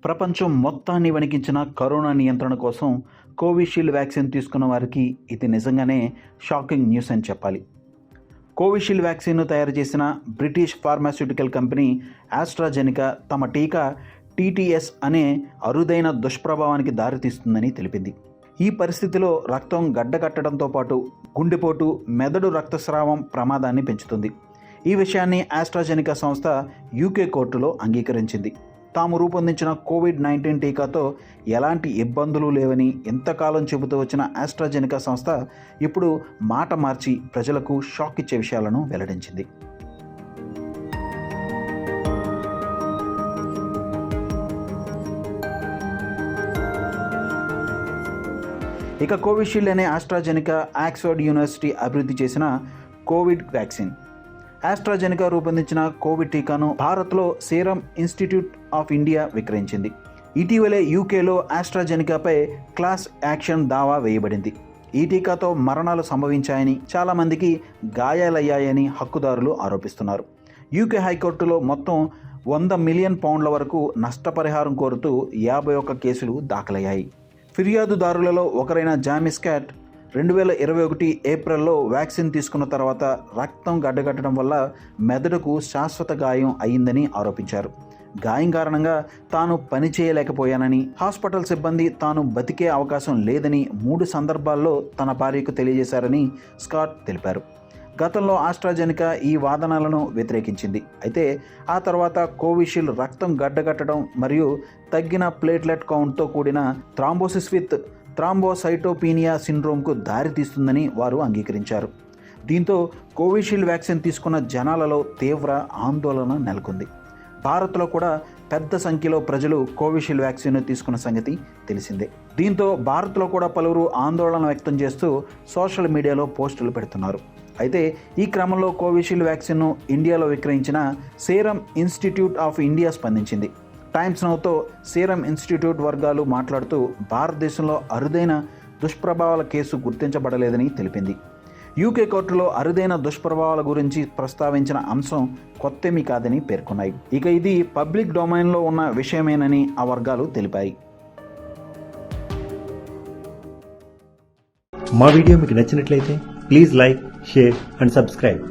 ప్రపంచం మొత్తాన్ని వణికించిన కరోనా నియంత్రణ కోసం కోవిషీల్డ్ వ్యాక్సిన్ తీసుకున్న వారికి ఇది నిజంగానే షాకింగ్ న్యూస్ అని చెప్పాలి. కోవిషీల్డ్ వ్యాక్సిన్ను తయారు చేసిన బ్రిటిష్ ఫార్మాస్యూటికల్ కంపెనీ ఆస్ట్రాజెనికా తమ టీకా టీటీఎస్ అనే అరుదైన దుష్ప్రభావానికి దారితీస్తుందని తెలిపింది. ఈ పరిస్థితిలో రక్తం గడ్డకట్టడంతో పాటు గుండెపోటు, మెదడు రక్తస్రావం ప్రమాదాన్ని పెంచుతుంది. ఈ విషయాన్ని ఆస్ట్రాజెనికా సంస్థ యూకే కోర్టులో అంగీకరించింది. తాము రూపొందించిన కోవిడ్-19 టీకాతో ఎలాంటి ఇబ్బందులు లేవని ఎంతకాలం చెబుతూ వచ్చిన ఆస్ట్రాజెనికా సంస్థ ఇప్పుడు మాట మార్చి ప్రజలకు షాక్ ఇచ్చే విషయాలను వెల్లడించింది. ఇక కోవిషీల్డ్ అనే ఆస్ట్రాజెనికా ఆక్స్ఫర్డ్ యూనివర్సిటీ అభివృద్ధి చేసిన కోవిడ్ వ్యాక్సిన్. ఆస్ట్రాజెనికా రూపొందించిన కోవిడ్ టీకాను భారత్లో సీరం ఇన్స్టిట్యూట్ ఆఫ్ ఇండియా విక్రయించింది. ఇటీవలే యూకేలో ఆస్ట్రాజెనికాపై క్లాస్ యాక్షన్ దావా వేయబడింది. ఈ టీకాతో మరణాలు సంభవించాయని, చాలామందికి గాయాలయ్యాయని హక్కుదారులు ఆరోపిస్తున్నారు. యూకే హైకోర్టులో మొత్తం 100 మిలియన్ పౌండ్ల వరకు నష్టపరిహారం కోరుతూ 51 కేసులు దాఖలయ్యాయి. ఫిర్యాదుదారులలో ఒకరైన జామిస్ క్యాట్ 2021 ఏప్రిల్లో వ్యాక్సిన్ తీసుకున్న తర్వాత రక్తం గడ్డగట్టడం వల్ల మెదడుకు శాశ్వత గాయం అయిందని ఆరోపించారు. గాయం కారణంగా తాను పని చేయలేకపోయానని, హాస్పిటల్ సిబ్బంది తాను బతికే అవకాశం లేదని 3 సందర్భాల్లో తన భార్యకు తెలియజేశారని స్కాట్ తెలిపారు. గతంలో ఆస్ట్రాజెనికా ఈ వాదనలను వ్యతిరేకించింది. అయితే ఆ తర్వాత కోవిషీల్డ్ రక్తం గడ్డగట్టడం మరియు తగ్గిన ప్లేట్లెట్ కౌంట్తో కూడిన థ్రాంబోసిస్ విత్ థ్రాంబోసైటోపీనియా సిండ్రోమ్కు దారితీస్తుందని వారు అంగీకరించారు. దీంతో కోవిషీల్డ్ వ్యాక్సిన్ తీసుకున్న జనాలలో తీవ్ర ఆందోళన నెలకొంది. భారత్లో కూడా పెద్ద సంఖ్యలో ప్రజలు కోవిషీల్డ్ వ్యాక్సిన్ తీసుకున్న సంగతి తెలిసిందే. దీంతో భారత్లో కూడా పలువురు ఆందోళన వ్యక్తం చేస్తూ సోషల్ మీడియాలో పోస్టులు పెడుతున్నారు. అయితే ఈ క్రమంలో కోవిషీల్డ్ వ్యాక్సిన్ను ఇండియాలో విక్రయించిన సీరం ఇన్స్టిట్యూట్ ఆఫ్ ఇండియా స్పందించింది. టైమ్స్ నౌతో సీరం ఇన్స్టిట్యూట్ వర్గాలు మాట్లాడుతూ భారతదేశంలో అరుదైన దుష్ప్రభావాల కేసు గుర్తించబడలేదని తెలిపింది. యూకే కోర్టులో అరుదైన దుష్ప్రభావాల గురించి ప్రస్తావించిన అంశం కొత్తేమీ కాదని పేర్కొన్నాయి. ఇక ఇది పబ్లిక్ డొమైన్లో ఉన్న విషయమేనని ఆ వర్గాలు తెలిపాయి. మా వీడియో మీకు నచ్చినట్లయితే please like, share and subscribe.